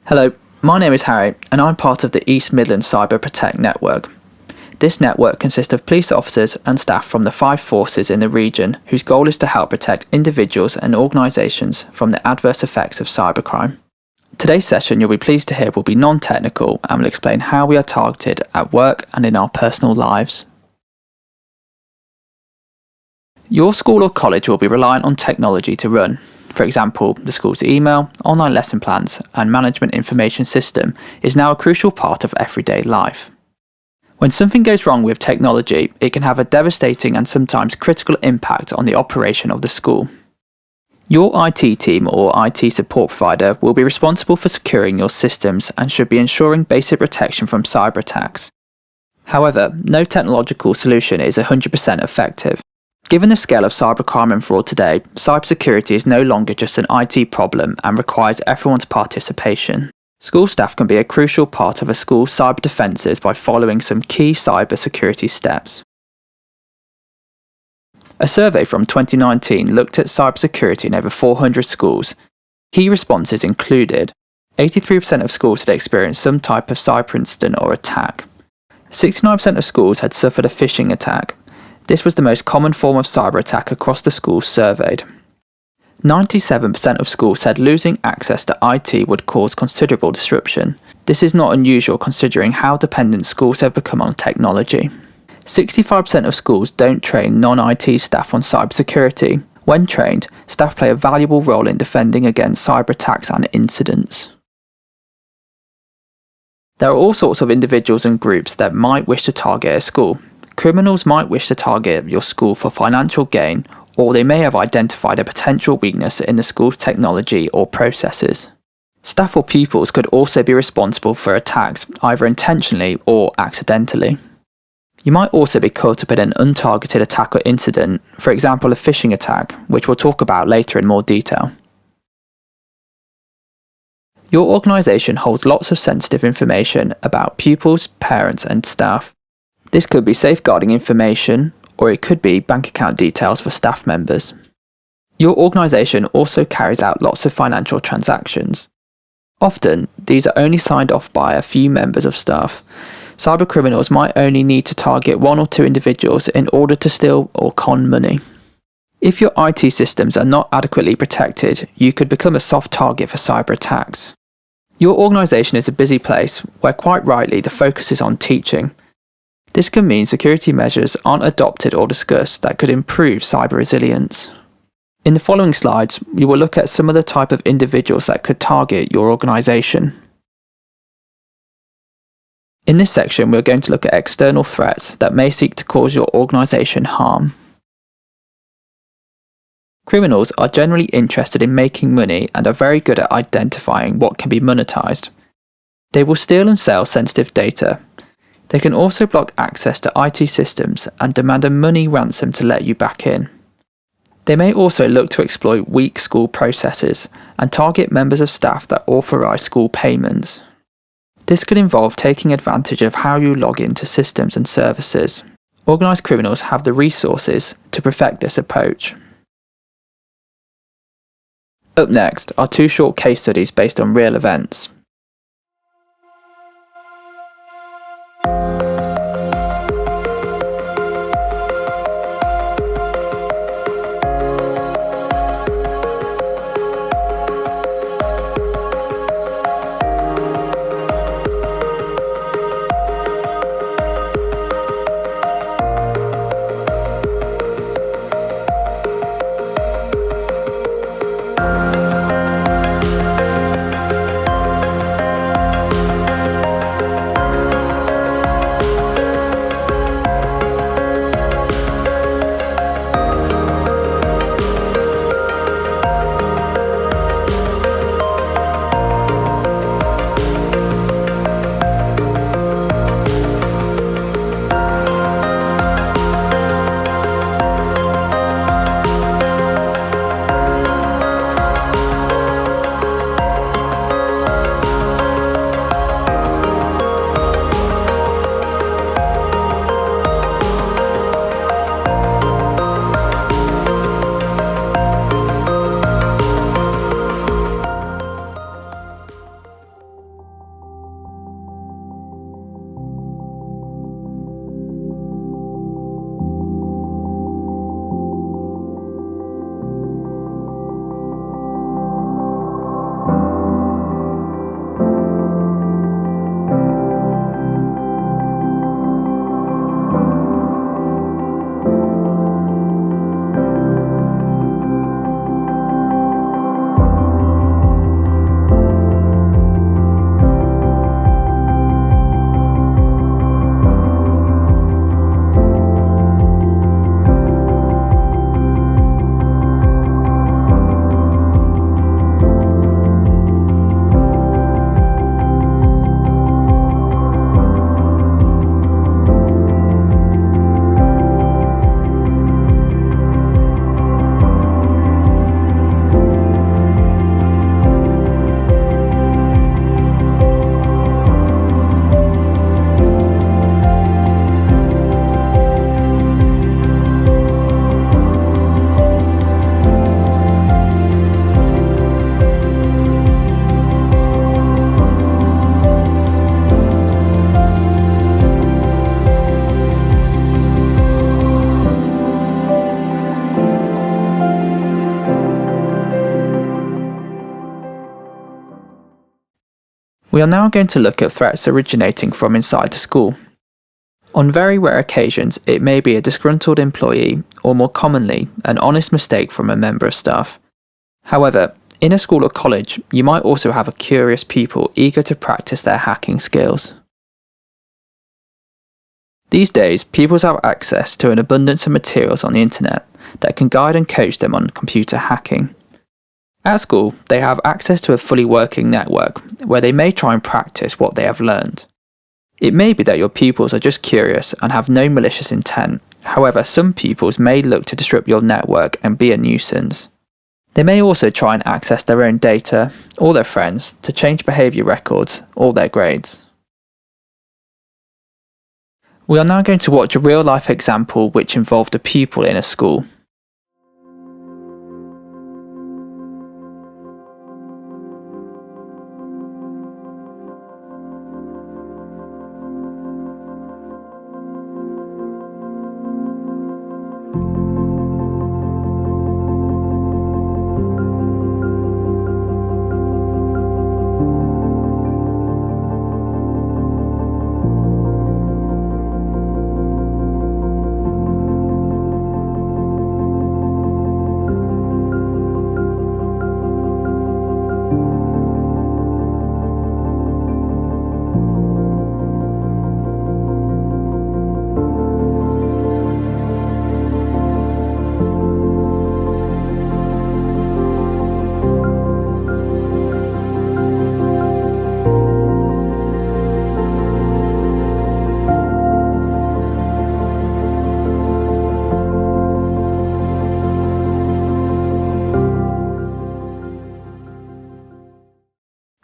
Hello, my name is Harry and I'm part of the East Midlands Cyber Protect network. This network consists of police officers and staff from the 5 forces in the region whose goal is to help protect individuals and organisations from the adverse effects of cybercrime. Today's session, you'll be pleased to hear, will be non-technical and will explain how we are targeted at work and in our personal lives. Your school or college will be reliant on technology to run. For example, the school's email, online lesson plans and management information system is now a crucial part of everyday life. When something goes wrong with technology, it can have a devastating and sometimes critical impact on the operation of the school. Your IT team or IT support provider will be responsible for securing your systems and should be ensuring basic protection from cyber attacks. However, no technological solution is 100% effective. Given the scale of cybercrime and fraud today, cybersecurity is no longer just an IT problem and requires everyone's participation. School staff can be a crucial part of a school's cyber defences by following some key cyber security steps. A survey from 2019 looked at cybersecurity in over 400 schools. Key responses included 83% of schools had experienced some type of cyber incident or attack. 69% of schools had suffered a phishing attack. This was the most common form of cyber attack across the schools surveyed. 97% of schools said losing access to IT would cause considerable disruption. This is not unusual considering how dependent schools have become on technology. 65% of schools don't train non-IT staff on cybersecurity. When trained, staff play a valuable role in defending against cyber attacks and incidents. There are all sorts of individuals and groups that might wish to target a school. Criminals might wish to target your school for financial gain, or they may have identified a potential weakness in the school's technology or processes. Staff or pupils could also be responsible for attacks, either intentionally or accidentally. You might also be caught up in an untargeted attack or incident, for example a phishing attack, which we'll talk about later in more detail. Your organisation holds lots of sensitive information about pupils, parents and staff. This could be safeguarding information, or it could be bank account details for staff members. Your organisation also carries out lots of financial transactions. Often, these are only signed off by a few members of staff. Cybercriminals might only need to target 1 or 2 individuals in order to steal or con money. If your IT systems are not adequately protected, you could become a soft target for cyber attacks. Your organisation is a busy place where quite rightly the focus is on teaching. This can mean security measures aren't adopted or discussed that could improve cyber resilience. In the following slides, we will look at some of the type of individuals that could target your organisation. In this section, we're going to look at external threats that may seek to cause your organisation harm. Criminals are generally interested in making money and are very good at identifying what can be monetised. They will steal and sell sensitive data. They can also block access to IT systems and demand a money ransom to let you back in. They may also look to exploit weak school processes and target members of staff that authorise school payments. This could involve taking advantage of how you log into systems and services. Organised criminals have the resources to perfect this approach. Up next are 2 short case studies based on real events. We are now going to look at threats originating from inside the school. On very rare occasions, it may be a disgruntled employee, or more commonly, an honest mistake from a member of staff. However, in a school or college, you might also have a curious people eager to practice their hacking skills. These days, pupils have access to an abundance of materials on the internet that can guide and coach them on computer hacking. At school, they have access to a fully working network where they may try and practice what they have learned. It may be that your pupils are just curious and have no malicious intent. However, some pupils may look to disrupt your network and be a nuisance. They may also try and access their own data, or their friends, to change behaviour records, or their grades. We are now going to watch a real-life example which involved a pupil in a school.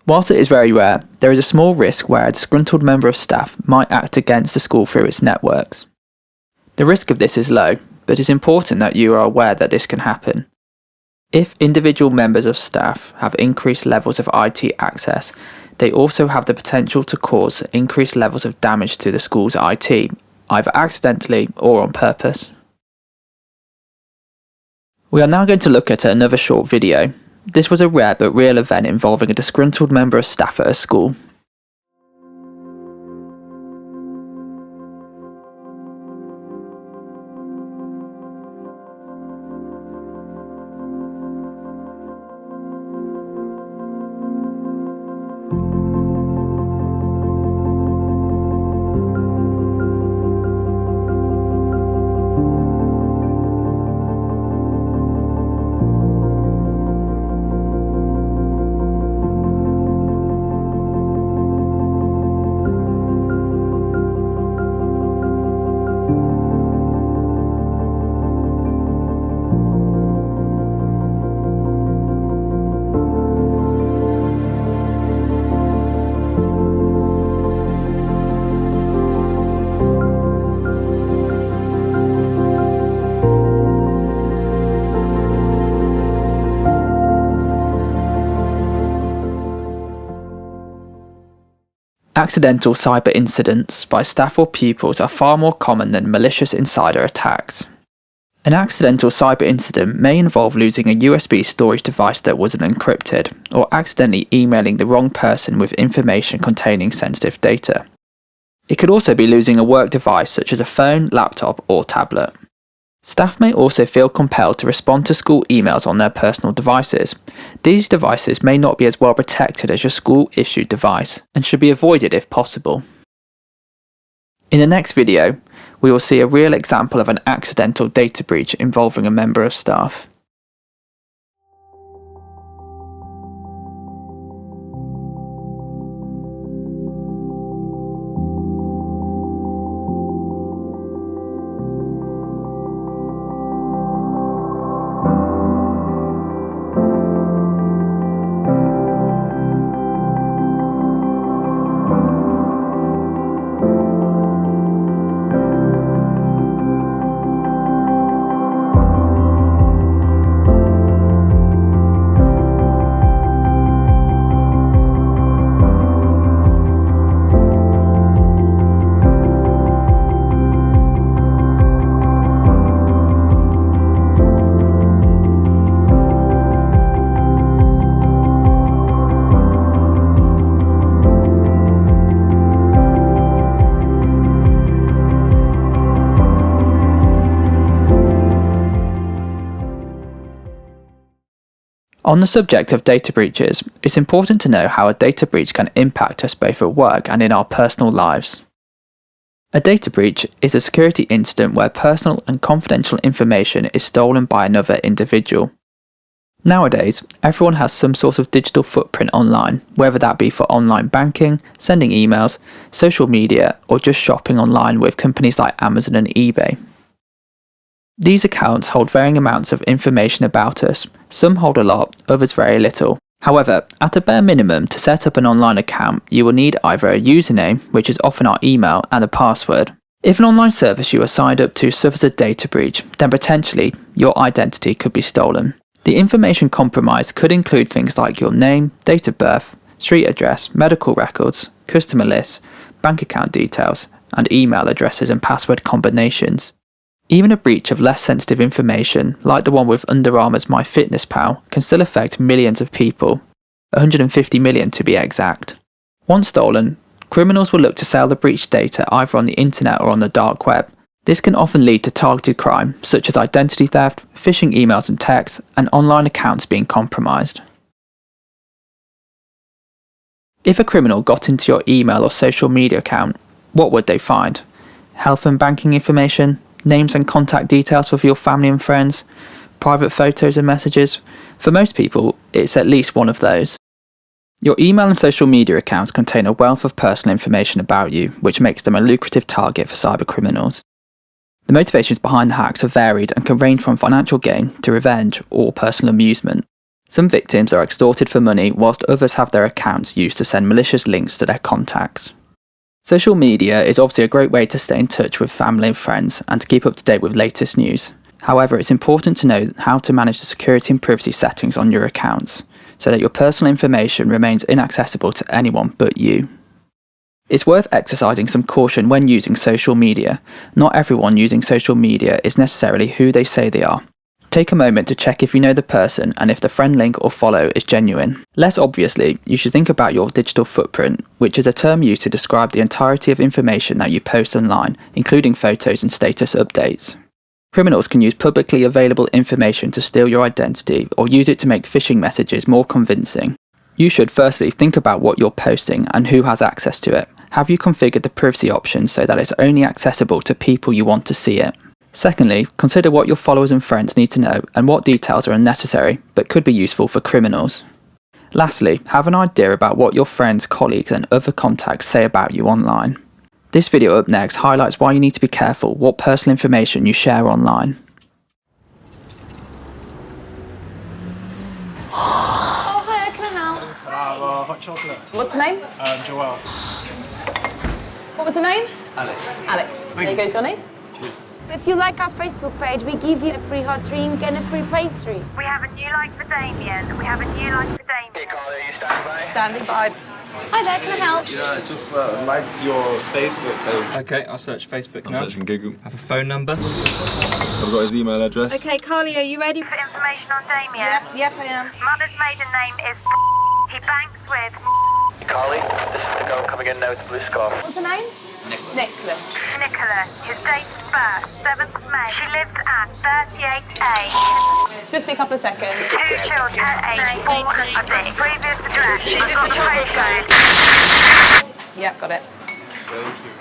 Whilst it is very rare, there is a small risk where a disgruntled member of staff might act against the school through its networks. The risk of this is low, but it's important that you are aware that this can happen. If individual members of staff have increased levels of IT access, they also have the potential to cause increased levels of damage to the school's IT, either accidentally or on purpose. We are now going to look at another short video. This was a rare but real event involving a disgruntled member of staff at a school. Accidental cyber incidents by staff or pupils are far more common than malicious insider attacks. An accidental cyber incident may involve losing a USB storage device that wasn't encrypted, or accidentally emailing the wrong person with information containing sensitive data. It could also be losing a work device such as a phone, laptop, or tablet. Staff may also feel compelled to respond to school emails on their personal devices. These devices may not be as well protected as your school-issued device, and should be avoided if possible. In the next video, we will see a real example of an accidental data breach involving a member of staff. On the subject of data breaches, it's important to know how a data breach can impact us both at work and in our personal lives. A data breach is a security incident where personal and confidential information is stolen by another individual. Nowadays, everyone has some sort of digital footprint online, whether that be for online banking, sending emails, social media, or just shopping online with companies like Amazon and eBay. These accounts hold varying amounts of information about us. Some hold a lot, others very little. However, at a bare minimum, to set up an online account, you will need either a username, which is often our email, and a password. If an online service you are signed up to suffers a data breach, then potentially your identity could be stolen. The information compromised could include things like your name, date of birth, street address, medical records, customer lists, bank account details, and email addresses and password combinations. Even a breach of less sensitive information, like the one with Under Armour's MyFitnessPal, can still affect millions of people, 150 million to be exact. Once stolen, criminals will look to sell the breached data either on the internet or on the dark web. This can often lead to targeted crime, such as identity theft, phishing emails and texts, and online accounts being compromised. If a criminal got into your email or social media account, what would they find? Health and banking information? Names and contact details of your family and friends, private photos and messages. For most people, it's at least one of those. Your email and social media accounts contain a wealth of personal information about you, which makes them a lucrative target for cybercriminals. The motivations behind the hacks are varied and can range from financial gain to revenge or personal amusement. Some victims are extorted for money, whilst others have their accounts used to send malicious links to their contacts. Social media is obviously a great way to stay in touch with family and friends and to keep up to date with latest news. However, it's important to know how to manage the security and privacy settings on your accounts so that your personal information remains inaccessible to anyone but you. It's worth exercising some caution when using social media. Not everyone using social media is necessarily who they say they are. Take a moment to check if you know the person and if the friend link or follow is genuine. Less obviously, you should think about your digital footprint, which is a term used to describe the entirety of information that you post online, including photos and status updates. Criminals can use publicly available information to steal your identity or use it to make phishing messages more convincing. You should firstly think about what you're posting and who has access to it. Have you configured the privacy option so that it's only accessible to people you want to see it? Secondly, consider what your followers and friends need to know and what details are unnecessary but could be useful for criminals. Lastly, have an idea about what your friends, colleagues and other contacts say about you online. This video up next highlights why you need to be careful what personal information you share online. Oh, hi, can I help? Hot chocolate. What's the name? Joelle. What was the name? Alex. Alex. There you go, Johnny. Cheers. If you like our Facebook page, we give you a free hot drink and a free pastry. We have a new like for Damien. We have a new like for Damien. Hey, Carly, are you standing by? Standing by. Hi there, can I help? Yeah, just liked your Facebook page. Okay, I'll search Facebook I'm now. searching Google. Have a phone number. I've got his email address. Okay, Carly, are you ready for information on Damien? Yep, I am. Mother's maiden name is He banks with Carly, this is the girl coming in now with the blue scarf. What's her name? Nicholas. Nicholas. His date of birth, 7th of May. She lives at 38A. Just be a couple of seconds. 2 children, age 4 and 6. Previous address. She's got the postcode. Yep, got it.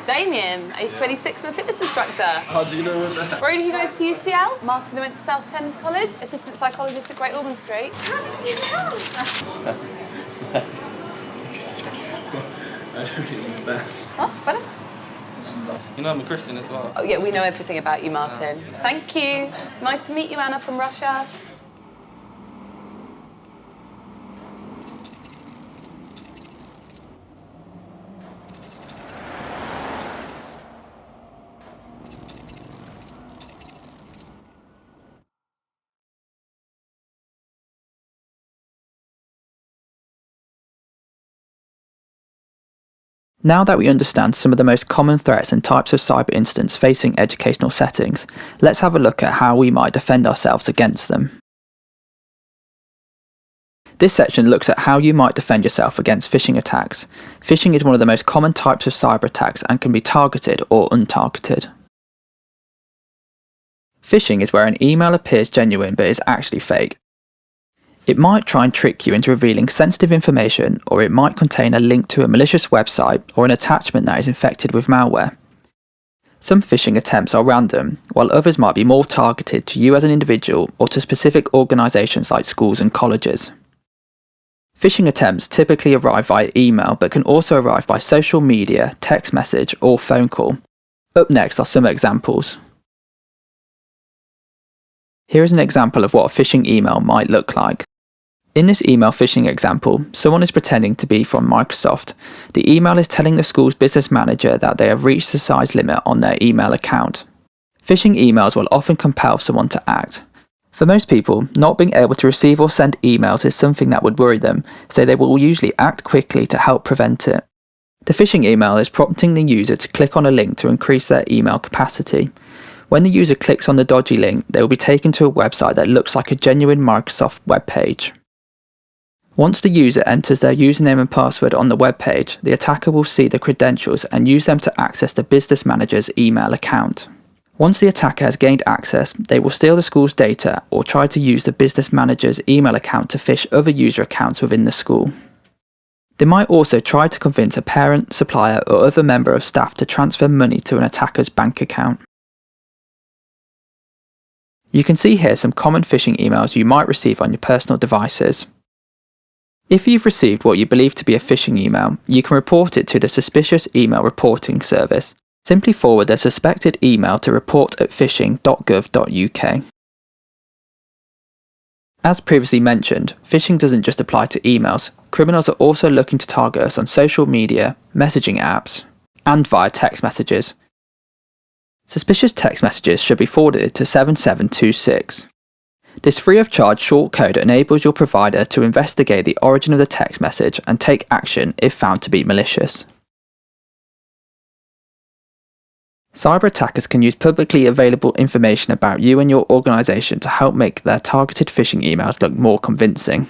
Damien, age 26 and a fitness instructor. How do you know what that? Brody, who goes to UCL. Martin, who went to South Thames College. Assistant psychologist at Great Ormond Street. How did you know? That is... I don't understand. Oh, better? You know I'm a Christian as well. Oh, yeah, we know everything about you, Martin. Thank you. Nice to meet you, Anna from Russia. Now that we understand some of the most common threats and types of cyber incidents facing educational settings, let's have a look at how we might defend ourselves against them. This section looks at how you might defend yourself against phishing attacks. Phishing is one of the most common types of cyber attacks and can be targeted or untargeted. Phishing is where an email appears genuine but is actually fake. It might try and trick you into revealing sensitive information, or it might contain a link to a malicious website or an attachment that is infected with malware. Some phishing attempts are random, while others might be more targeted to you as an individual or to specific organisations like schools and colleges. Phishing attempts typically arrive via email, but can also arrive by social media, text message, or phone call. Up next are some examples. Here is an example of what a phishing email might look like. In this email phishing example, someone is pretending to be from Microsoft. The email is telling the school's business manager that they have reached the size limit on their email account. Phishing emails will often compel someone to act. For most people, not being able to receive or send emails is something that would worry them, so they will usually act quickly to help prevent it. The phishing email is prompting the user to click on a link to increase their email capacity. When the user clicks on the dodgy link, they will be taken to a website that looks like a genuine Microsoft web page. Once the user enters their username and password on the web page, the attacker will see the credentials and use them to access the business manager's email account. Once the attacker has gained access, they will steal the school's data or try to use the business manager's email account to phish other user accounts within the school. They might also try to convince a parent, supplier, or other member of staff to transfer money to an attacker's bank account. You can see here some common phishing emails you might receive on your personal devices. If you've received what you believe to be a phishing email, you can report it to the Suspicious Email Reporting Service. Simply forward the suspected email to report@phishing.gov.uk. As previously mentioned, phishing doesn't just apply to emails. Criminals are also looking to target us on social media, messaging apps, and via text messages. Suspicious text messages should be forwarded to 7726. This free of charge short code enables your provider to investigate the origin of the text message and take action if found to be malicious. Cyber attackers can use publicly available information about you and your organisation to help make their targeted phishing emails look more convincing.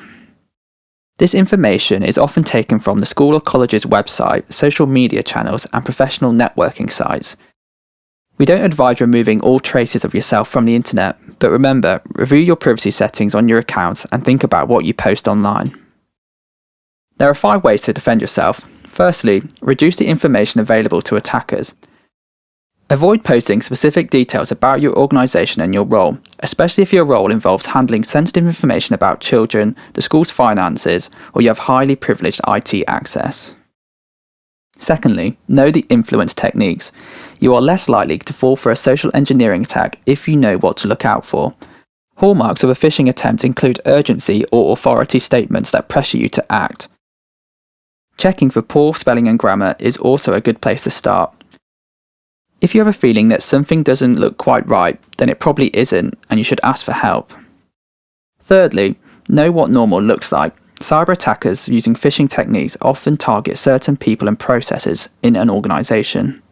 This information is often taken from the school or college's website, social media channels, and professional networking sites. We don't advise removing all traces of yourself from the internet, but remember, review your privacy settings on your accounts and think about what you post online. There are 5 ways to defend yourself. Firstly, reduce the information available to attackers. Avoid posting specific details about your organisation and your role, especially if your role involves handling sensitive information about children, the school's finances, or you have highly privileged IT access. Secondly, know the influence techniques. You are less likely to fall for a social engineering attack if you know what to look out for. Hallmarks of a phishing attempt include urgency or authority statements that pressure you to act. Checking for poor spelling and grammar is also a good place to start. If you have a feeling that something doesn't look quite right, then it probably isn't, and you should ask for help. Thirdly, know what normal looks like. Cyber attackers using phishing techniques often target certain people and processes in an organisation.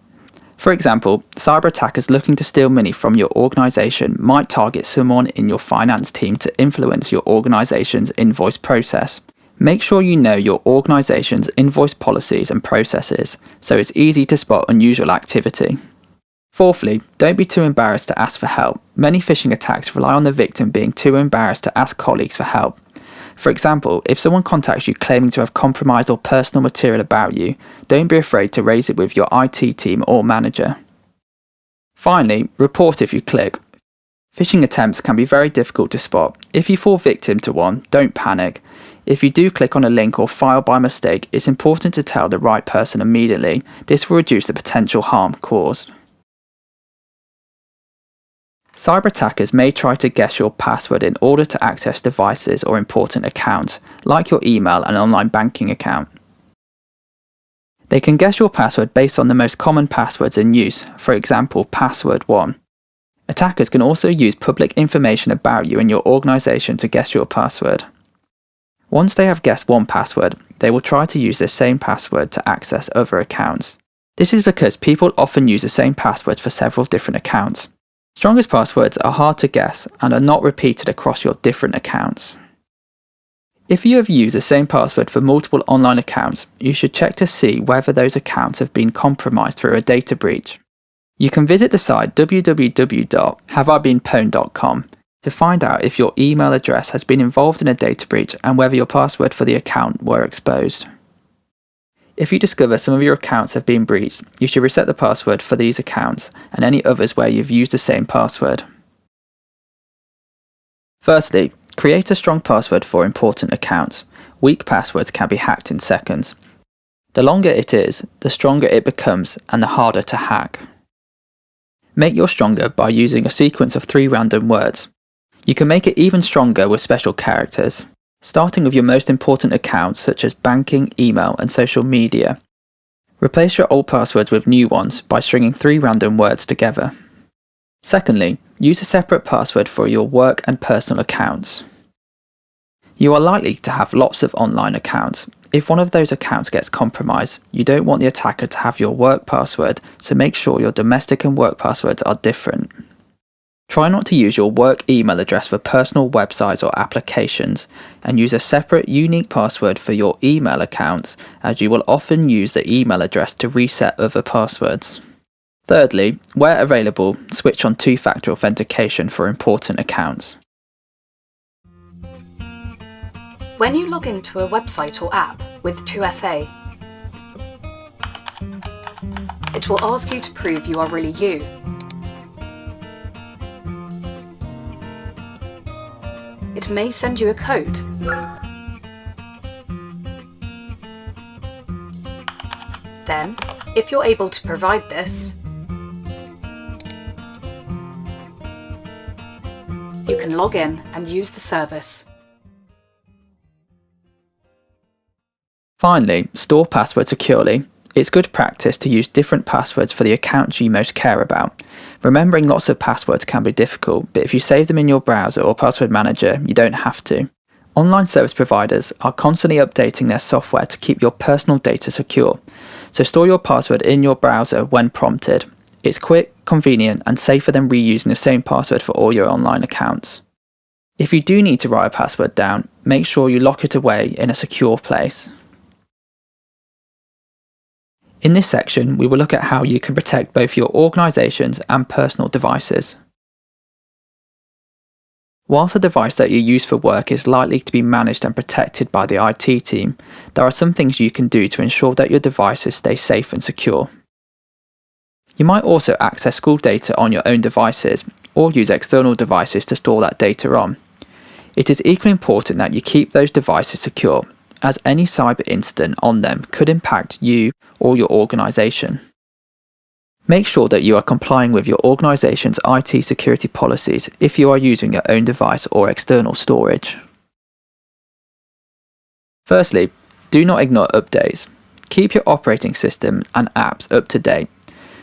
For example, cyber attackers looking to steal money from your organisation might target someone in your finance team to influence your organisation's invoice process. Make sure you know your organisation's invoice policies and processes, so it's easy to spot unusual activity. Fourthly, don't be too embarrassed to ask for help. Many phishing attacks rely on the victim being too embarrassed to ask colleagues for help. For example, if someone contacts you claiming to have compromised or personal material about you, don't be afraid to raise it with your IT team or manager. Finally, report if you click. Phishing attempts can be very difficult to spot. If you fall victim to one, don't panic. If you do click on a link or file by mistake, it's important to tell the right person immediately. This will reduce the potential harm caused. Cyber attackers may try to guess your password in order to access devices or important accounts, like your email and online banking account. They can guess your password based on the most common passwords in use, for example, password 1. Attackers can also use public information about you and your organisation to guess your password. Once they have guessed one password, they will try to use the same password to access other accounts. This is because people often use the same passwords for several different accounts. Strongest passwords are hard to guess and are not repeated across your different accounts. If you have used the same password for multiple online accounts, you should check to see whether those accounts have been compromised through a data breach. You can visit the site www.haveibeenpwned.com. to find out if your email address has been involved in a data breach and whether your password for the account were exposed. If you discover some of your accounts have been breached, you should reset the password for these accounts and any others where you've used the same password. Firstly, create a strong password for important accounts. Weak passwords can be hacked in seconds. The longer it is, the stronger it becomes and the harder to hack. Make yours stronger by using a sequence of 3 random words. You can make it even stronger with special characters, starting with your most important accounts such as banking, email and social media. Replace your old passwords with new ones by stringing 3 random words together. Secondly, use a separate password for your work and personal accounts. You are likely to have lots of online accounts. If one of those accounts gets compromised, you don't want the attacker to have your work password, so make sure your domestic and work passwords are different. Try not to use your work email address for personal websites or applications, and use a separate unique password for your email accounts, as you will often use the email address to reset other passwords. Thirdly, where available, switch on 2-factor authentication for important accounts. When you log into a website or app with 2FA, it will ask you to prove you are really you. It may send you a code. Then, if you're able to provide this, you can log in and use the service. Finally, store passwords securely. It's good practice to use different passwords for the accounts you most care about. Remembering lots of passwords can be difficult, but if you save them in your browser or password manager, you don't have to. Online service providers are constantly updating their software to keep your personal data secure, so store your password in your browser when prompted. It's quick, convenient, and safer than reusing the same password for all your online accounts. If you do need to write a password down, make sure you lock it away in a secure place. In this section, we will look at how you can protect both your organisation's and personal devices. Whilst a device that you use for work is likely to be managed and protected by the IT team, there are some things you can do to ensure that your devices stay safe and secure. You might also access school data on your own devices, or use external devices to store that data on. It is equally important that you keep those devices secure, as any cyber incident on them could impact you or your organisation. Make sure that you are complying with your organisation's IT security policies if you are using your own device or external storage. Firstly, do not ignore updates. Keep your operating system and apps up to date.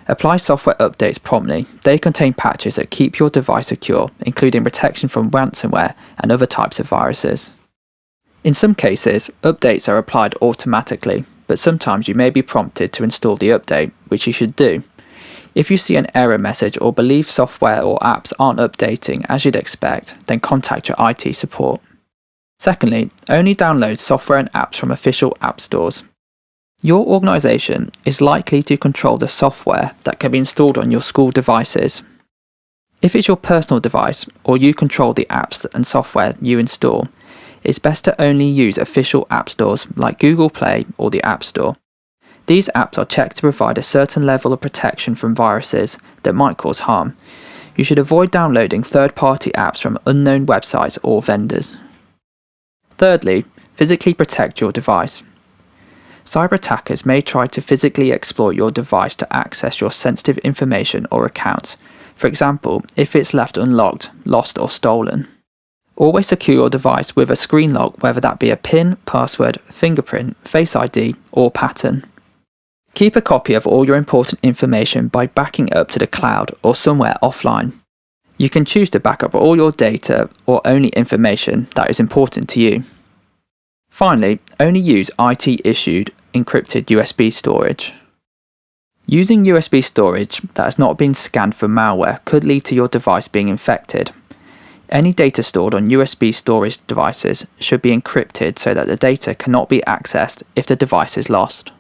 Apply software updates promptly. They contain patches that keep your device secure, including protection from ransomware and other types of viruses. In some cases, updates are applied automatically, but sometimes you may be prompted to install the update, which you should do. If you see an error message or believe software or apps aren't updating as you'd expect, then contact your IT support. Secondly, only download software and apps from official app stores. Your organisation is likely to control the software that can be installed on your school devices. If it's your personal device or you control the apps and software you install, it's best to only use official app stores like Google Play or the App Store. These apps are checked to provide a certain level of protection from viruses that might cause harm. You should avoid downloading third-party apps from unknown websites or vendors. Thirdly, physically protect your device. Cyber attackers may try to physically exploit your device to access your sensitive information or accounts, for example, if it's left unlocked, lost or stolen. Always secure your device with a screen lock, whether that be a PIN, password, fingerprint, Face ID or pattern. Keep a copy of all your important information by backing it up to the cloud or somewhere offline. You can choose to back up all your data or only information that is important to you. Finally, only use IT-issued encrypted USB storage. Using USB storage that has not been scanned for malware could lead to your device being infected. Any data stored on USB storage devices should be encrypted so that the data cannot be accessed if the device is lost.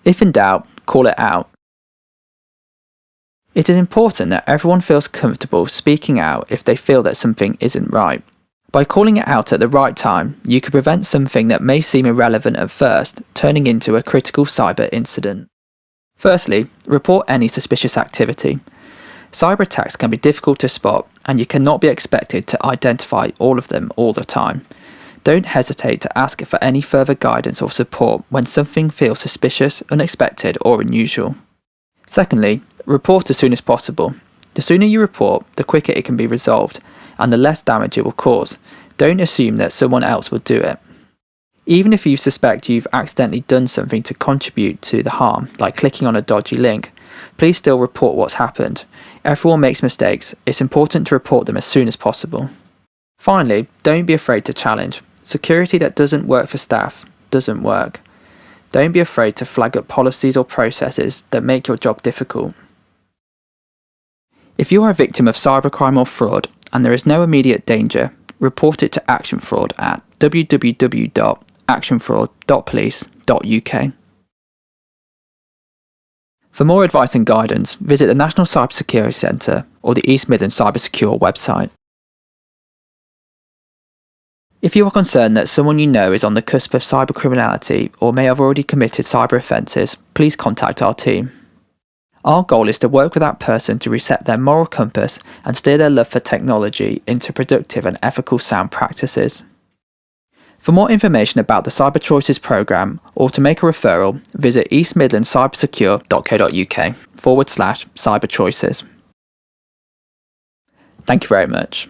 If in doubt, call it out. It is important that everyone feels comfortable speaking out if they feel that something isn't right. By calling it out at the right time, you could prevent something that may seem irrelevant at first turning into a critical cyber incident. Firstly, report any suspicious activity. Cyber attacks can be difficult to spot, and you cannot be expected to identify all of them all the time. Don't hesitate to ask for any further guidance or support when something feels suspicious, unexpected, or unusual. Secondly, report as soon as possible. The sooner you report, the quicker it can be resolved, and the less damage it will cause. Don't assume that someone else will do it. Even if you suspect you've accidentally done something to contribute to the harm, like clicking on a dodgy link, please still report what's happened. Everyone makes mistakes. It's important to report them as soon as possible. Finally, don't be afraid to challenge. Security that doesn't work for staff doesn't work. Don't be afraid to flag up policies or processes that make your job difficult. If you are a victim of cybercrime or fraud and there is no immediate danger, report it to Action Fraud at www.actionfraud.police.uk. For more advice and guidance, visit the National Cybersecurity Centre or the East Midlands Cybersecure website. If you are concerned that someone you know is on the cusp of cybercriminality or may have already committed cyber offences, please contact our team. Our goal is to work with that person to reset their moral compass and steer their love for technology into productive and ethical sound practices. For more information about the Cyber Choices programme or to make a referral, visit eastmidlandscybersecure.co.uk/cyberchoices. Thank you very much.